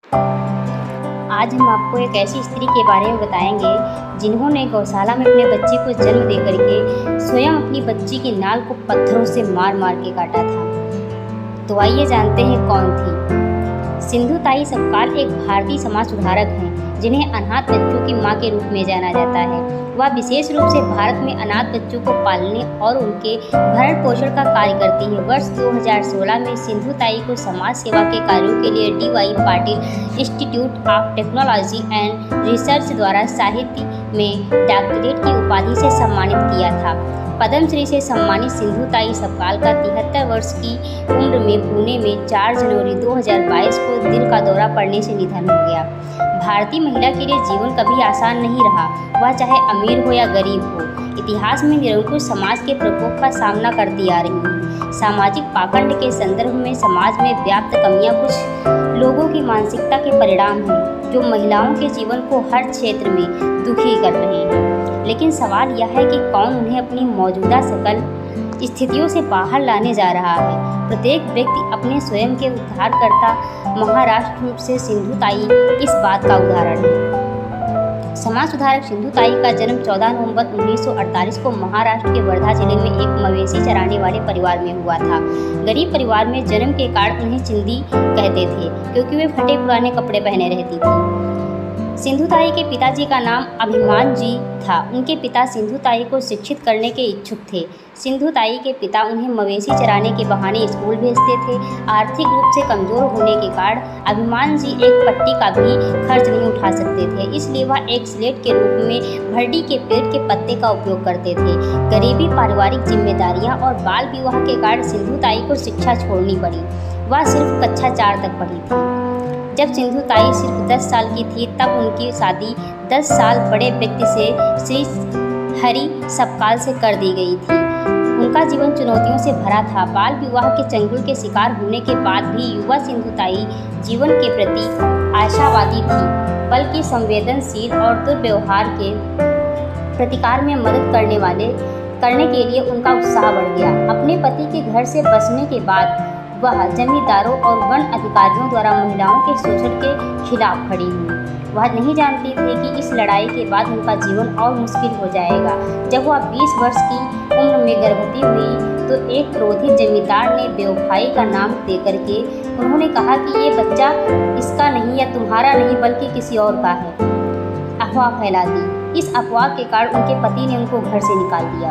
आज हम आपको एक ऐसी स्त्री के बारे में बताएंगे जिन्होंने गौशाला में अपने बच्चे को जन्म दे करके स्वयं अपनी बच्ची की नाल को पत्थरों से मार मार के काटा था। तो आइए जानते हैं कौन थी। सिंधु ताई सपकाल एक भारतीय समाज सुधारक हैं जिन्हें अनाथ बच्चों की मां के रूप में जाना जाता है। वह विशेष रूप से भारत में अनाथ बच्चों को पालने और उनके भरण पोषण का कार्य करती हैं। वर्ष 2016 में सिंधु ताई को समाज सेवा के कार्यों के लिए D.Y.. Patil institute of technology and research द्वारा साहित्य में डॉक्टरेट की उपाधि से सम्मानित किया था। पद्मश्री से सम्मानित सिंधु ताई सपकाल का 73 वर्ष की उम्र में पुणे में 4 जनवरी 2022 को दिल का दौरा पड़ने से निधन हो गया। भारतीय महिला के लिए जीवन कभी आसान नहीं रहा, वह चाहे अमीर हो या गरीब हो। इतिहास में निरंकुश समाज के प्रकोप का सामना करती आ रही हैं। सामाजिक पाखंड के संदर्भ में समाज में व्याप्त कमियां कुछ लोगों की मानसिकता के परिणाम हैं जो महिलाओं के जीवन को हर क्षेत्र में दुखी कर रहे हैं। लेकिन सवाल यह है कि कौन उन्हें अपनी मौजूदा सकल स्थितियों से बाहर लाने जा रहा है। प्रत्येक व्यक्ति अपने स्वयं के उद्धारकर्ता महाराष्ट्र रूप से सिंधु ताई इस बात का उदाहरण है। समाज सुधारक सिंधु ताई का जन्म 14 नवंबर 1948 को महाराष्ट्र के वर्धा जिले में एक मवेशी चराने वाले परिवार में हुआ था। गरीब परिवार में जन्म के कारण उन्हें चिंदी कहते थे क्योंकि वे फटे पुराने कपड़े पहने रहती थी। सिंधु ताई के पिताजी का नाम अभिमान जी था। उनके पिता सिंधु ताई को शिक्षित करने के इच्छुक थे। सिंधु ताई के पिता उन्हें मवेशी चराने के बहाने स्कूल भेजते थे। आर्थिक रूप से कमजोर होने के कारण अभिमान जी एक पट्टी का भी खर्च नहीं उठा सकते थे, इसलिए वह एक स्लेट के रूप में भरडी के पेड़ के पत्ते का उपयोग करते थे। गरीबी, पारिवारिक जिम्मेदारियां और बाल विवाह के कारण सिंधु ताई को शिक्षा छोड़नी पड़ी। वह सिर्फ कक्षा 4 तक पढ़ी थी। जब सिंधु ताई सिर्फ 10 साल की थी तब उनकी शादी 10 साल बड़े व्यक्ति से श्री हरि सपकाल से कर दी गई थी। उनका जीवन चुनौतियों से भरा था। बाल विवाह के चंगुल के शिकार होने के बाद भी युवा सिंधु ताई जीवन के प्रति आशावादी थी, बल्कि संवेदनशील और दुर्व्यवहार के प्रतिकार में मदद करने के लिए उनका उत्साह बढ़ गया। अपने पति के घर से बसने के बाद वह जमींदारों और वन अधिकारियों द्वारा महिलाओं के शोषण के खिलाफ खड़ी हुई। वह नहीं जानती थी कि इस लड़ाई के बाद उनका जीवन और मुश्किल हो जाएगा। जब वह 20 वर्ष की उम्र में गर्भवती हुई तो एक क्रोधित जमींदार ने बेवफाई का नाम देकर के उन्होंने कहा कि ये बच्चा इसका नहीं या तुम्हारा नहीं बल्कि किसी और का है। अफवाह फैला दी। इस अफवाह के कारण उनके पति ने उनको घर से निकाल दिया,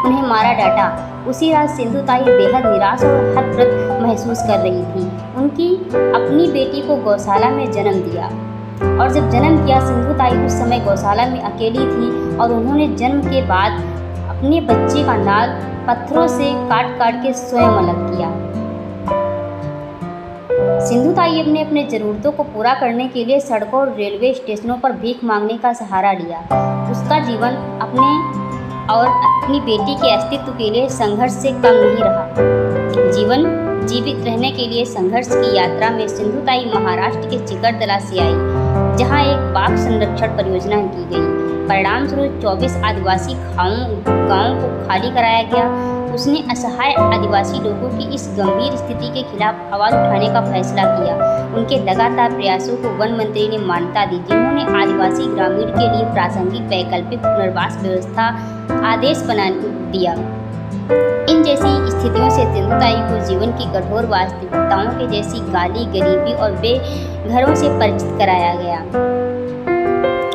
उन्हें मारा डांटा। उसी रात सिंधु ताई बेहद निराश और हतप्रभ महसूस कर रही थी। उनकी अपनी बेटी को गौशाला में जन्म दिया और जब जन्म किया सिंधु ताई उस समय गौशाला में अकेली थी और उन्होंने जन्म के बाद अपने बच्चे का नाल पत्थरों से काट काट के स्वयं अलग किया। सिंधु ताई ने अपने ज़रूरतों को पूरा करने के लिए सड़कों और रेलवे स्टेशनों पर भीख मांगने का सहारा लिया। उसका जीवन अपनी बेटी के अस्तित्व के लिए संघर्ष से कम नहीं रहा। जीवित रहने के लिए संघर्ष की यात्रा में सिंधु ताई महाराष्ट्र के चिकरदला से आई, जहां एक बाघ संरक्षण परियोजना की गई। परिणाम स्वरूप 24 आदिवासी गांवों को खाली कराया गया। उसने असहाय आदिवासी लोगों की इस गंभीर स्थिति के खिलाफ आवाज़ उठाने का फैसला किया। उनके लगातार प्रयासों को वन मंत्री ने मान्यता दी, जिन्होंने आदिवासी ग्रामीण के लिए प्रासंगिक वैकल्पिक पुनर्वास व्यवस्था आदेश बना दिया। इन जैसी स्थितियों से सिंधु ताई को जीवन की कठोर वास्तविकताओं के जैसी गाली, गरीबी और बेघरों से परिचित कराया गया।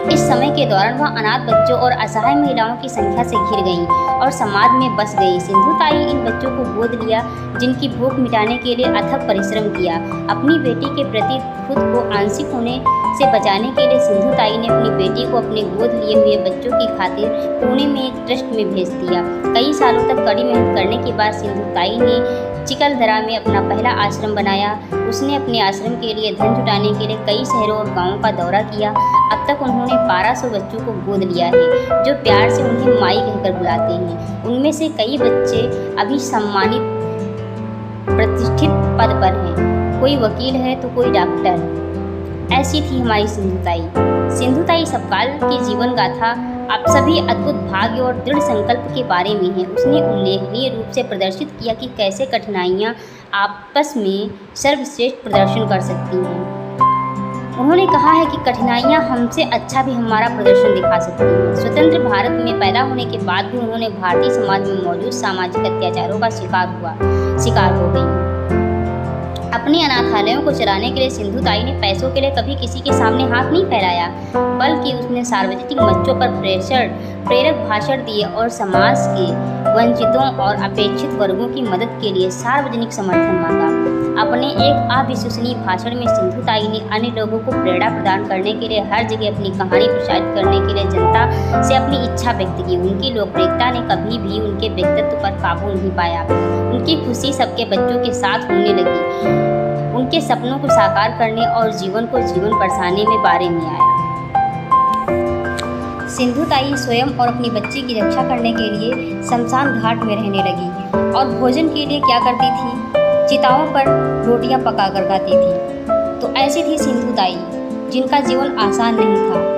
इस समय के दौरान वह अनाथ बच्चों और असहाय महिलाओं की संख्या से घिर गईं और समाज में बस गई। सिंधु ताई इन बच्चों को गोद लिया जिनकी भूख मिटाने के लिए अथक परिश्रम किया। अपनी बेटी के प्रति खुद को आंशिक होने से बचाने के लिए सिंधु ताई ने अपनी बेटी को अपने गोद लिए हुए बच्चों की खातिर पुणे में एक ट्रस्ट में भेज दिया। कई सालों तक कड़ी मेहनत करने के बाद सिंधु ताई ने चिकलदरा में अपना पहला आश्रम बनाया। उसने अपने आश्रम के लिए धन जुटाने के लिए कई शहरों और गांवों का दौरा किया। अब तक उन्होंने 1200 बच्चों को गोद लिया है, जो प्यार से उन्हें माई कहकर बुलाते हैं। उनमें से कई बच्चे अभी सम्मानित प्रतिष्ठित पद पर हैं, कोई वकील है तो कोई डॉक्टर। ऐसी थी हमारी सिंधु ताई। सिंधु ताई सपकाल की जीवन गाथा आप सभी अद्भुत भाग्य और दृढ़ संकल्प के बारे में है। उसने उल्लेखनीय रूप से प्रदर्शित किया कि कैसे कठिनाइयाँ आपस में सर्वश्रेष्ठ प्रदर्शन कर सकती हैं। उन्होंने कहा है कि कठिनाइयां हमसे अच्छा भी हमारा प्रदर्शन दिखा सकती हैं। स्वतंत्र भारत में पैदा होने के बाद भी उन्होंने भारतीय समाज में मौजूद सामाजिक अत्याचारों का शिकार हो गई। अपने अनाथालयों को चलाने के लिए सिंधुताई ने पैसों के लिए कभी किसी के सामने हाथ नहीं फैलाया, बल्कि उसने सार्वजनिक मंचों पर प्रेरक भाषण दिए और समाज के वंचितों और अपेक्षित वर्गों की मदद के लिए सार्वजनिक समर्थन मांगा। अपने एक अविश्वसनीय भाषण में सिंधुताई ने अन्य लोगों को प्रेरणा प्रदान करने के लिए हर जगह अपनी कहानी प्रसारित करने के लिए जनता से अपनी इच्छा व्यक्त की। उनकी लोकप्रियता ने कभी भी उनके व्यक्तित्व पर काबू नहीं पाया। उनकी खुशी सबके बच्चों के साथ होने लगी, उनके सपनों को साकार करने और जीवन को जीवन बरसाने में बारे में आया। सिंधुताई स्वयं और अपनी बच्ची की रक्षा करने के लिए शमशान घाट में रहने लगी और भोजन के लिए क्या करती थी, चिताओं पर रोटियां पकाकर खाती थी। तो ऐसी थी सिंधुताई, जिनका जीवन आसान नहीं था।